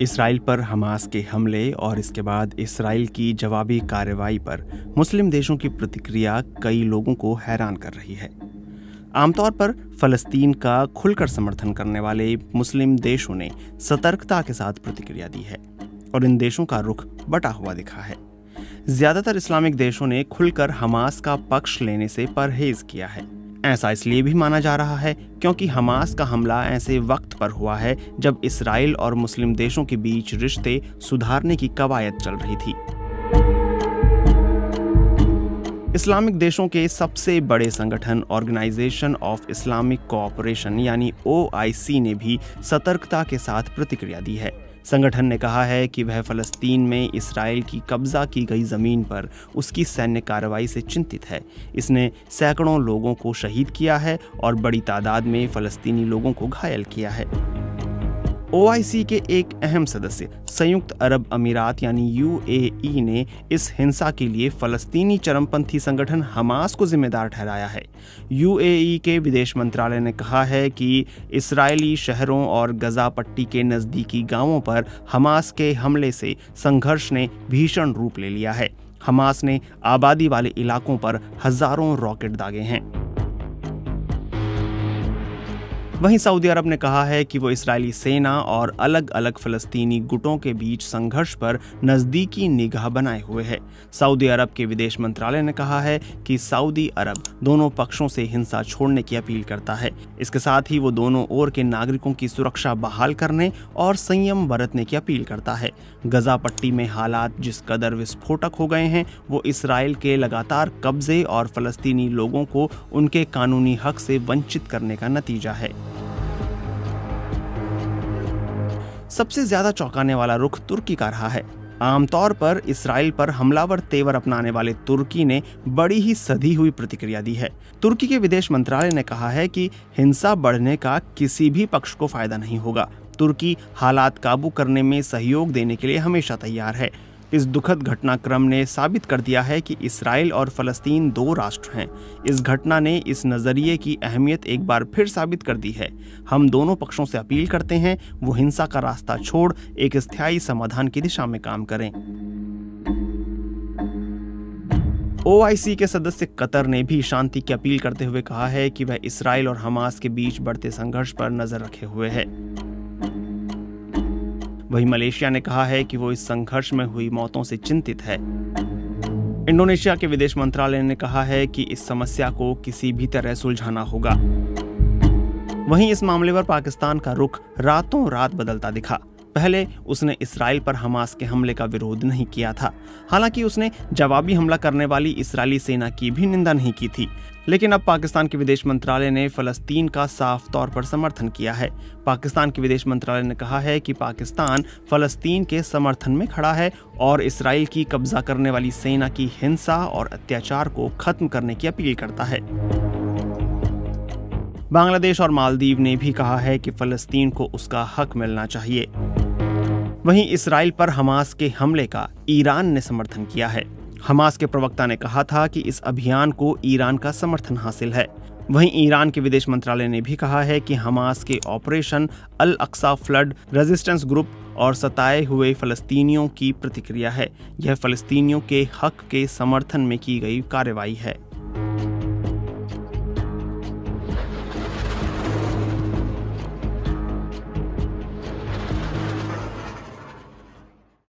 Israel पर Hamas के हमले और इसके बाद इसराइल की जवाबी कार्रवाई पर मुस्लिम देशों की प्रतिक्रिया कई लोगों को हैरान कर रही है। आमतौर पर फ़लस्तीन का खुलकर समर्थन करने वाले मुस्लिम देशों ने सतर्कता के साथ प्रतिक्रिया दी है और इन देशों का रुख बटा हुआ दिखा है। ज़्यादातर इस्लामिक देशों ने खुलकर हमास का पक्ष लेने से परहेज किया है। ऐसा इसलिए भी माना जा रहा है क्योंकि हमास का हमला ऐसे वक्त पर हुआ है जब इसराइल और मुस्लिम देशों के बीच रिश्ते सुधारने की कवायद चल रही थी। इस्लामिक देशों के सबसे बड़े संगठन ऑर्गेनाइजेशन ऑफ इस्लामिक कोऑपरेशन यानी OIC ने भी सतर्कता के साथ प्रतिक्रिया दी है। संगठन ने कहा है कि वह फ़लस्तीन में इसराइल की कब्जा की गई ज़मीन पर उसकी सैन्य कार्रवाई से चिंतित है। इसने सैकड़ों लोगों को शहीद किया है और बड़ी तादाद में फ़लस्तीनी लोगों को घायल किया है। OIC के एक अहम सदस्य संयुक्त अरब अमीरात यानी UAE ने इस हिंसा के लिए फ़लस्तीनी चरमपंथी संगठन हमास को जिम्मेदार ठहराया है। UAE के विदेश मंत्रालय ने कहा है कि इस्राएली शहरों और गजा पट्टी के नज़दीकी गांवों पर हमास के हमले से संघर्ष ने भीषण रूप ले लिया है। हमास ने आबादी वाले इलाकों पर हजारों रॉकेट दागे हैं। वहीं सऊदी अरब ने कहा है कि वो इस्राएली सेना और अलग अलग फ़लस्तीनी गुटों के बीच संघर्ष पर नज़दीकी निगाह बनाए हुए है। सऊदी अरब के विदेश मंत्रालय ने कहा है कि सऊदी अरब दोनों पक्षों से हिंसा छोड़ने की अपील करता है। इसके साथ ही वो दोनों ओर के नागरिकों की सुरक्षा बहाल करने और संयम बरतने की अपील करता है। गजा पट्टी में हालात जिस कदर विस्फोटक हो गए हैं वो इसराइल के लगातार कब्जे और फ़लस्तीनी लोगों को उनके कानूनी हक से वंचित करने का नतीजा है। सबसे ज्यादा चौंकाने वाला रुख तुर्की का रहा है। आमतौर पर इसराइल पर हमलावर तेवर अपनाने वाले तुर्की ने बड़ी ही सधी हुई प्रतिक्रिया दी है। तुर्की के विदेश मंत्रालय ने कहा है कि हिंसा बढ़ने का किसी भी पक्ष को फायदा नहीं होगा। तुर्की हालात काबू करने में सहयोग देने के लिए हमेशा तैयार है। इस दुखद घटनाक्रम ने साबित कर दिया है कि इसराइल और फ़लस्तीन दो राष्ट्र हैं। इस घटना ने इस नज़रिए की अहमियत एक बार फिर साबित कर दी है। हम दोनों पक्षों से अपील करते हैं वो हिंसा का रास्ता छोड़ एक स्थायी समाधान की दिशा में काम करें। OIC के सदस्य कतर ने भी शांति की अपील करते हुए कहा है कि वह इसराइल और हमास के बीच बढ़ते संघर्ष पर नजर रखे हुए है। वहीं मलेशिया ने कहा है कि वो इस संघर्ष में हुई मौतों से चिंतित है। इंडोनेशिया के विदेश मंत्रालय ने कहा है कि इस समस्या को किसी भी तरह सुलझाना होगा। वहीं इस मामले पर पाकिस्तान का रुख रातों रात बदलता दिखा। पहले उसने इसराइल पर हमास के हमले का विरोध नहीं किया था। हालांकि उसने जवाबी हमला करने वाली इस्राएली सेना की भी निंदा नहीं की थी। लेकिन अब पाकिस्तान के विदेश मंत्रालय ने फ़लस्तीन का साफ तौर पर समर्थन किया है। पाकिस्तान के विदेश मंत्रालय ने कहा है कि पाकिस्तान फ़लस्तीन के समर्थन में खड़ा है और इसराइल की कब्जा करने वाली सेना की हिंसा और अत्याचार को खत्म करने की अपील करता है। बांग्लादेश और मालदीव ने भी कहा है कि फ़लस्तीन को उसका हक मिलना चाहिए। वहीं इसराइल पर हमास के हमले का ईरान ने समर्थन किया है। हमास के प्रवक्ता ने कहा था कि इस अभियान को ईरान का समर्थन हासिल है। वहीं ईरान के विदेश मंत्रालय ने भी कहा है कि हमास के ऑपरेशन अल अक्सा फ्लड रेजिस्टेंस ग्रुप और सताए हुए फ़लस्तीनियों की प्रतिक्रिया है। यह फ़लस्तीनियों के हक के समर्थन में की गई कार्रवाई है।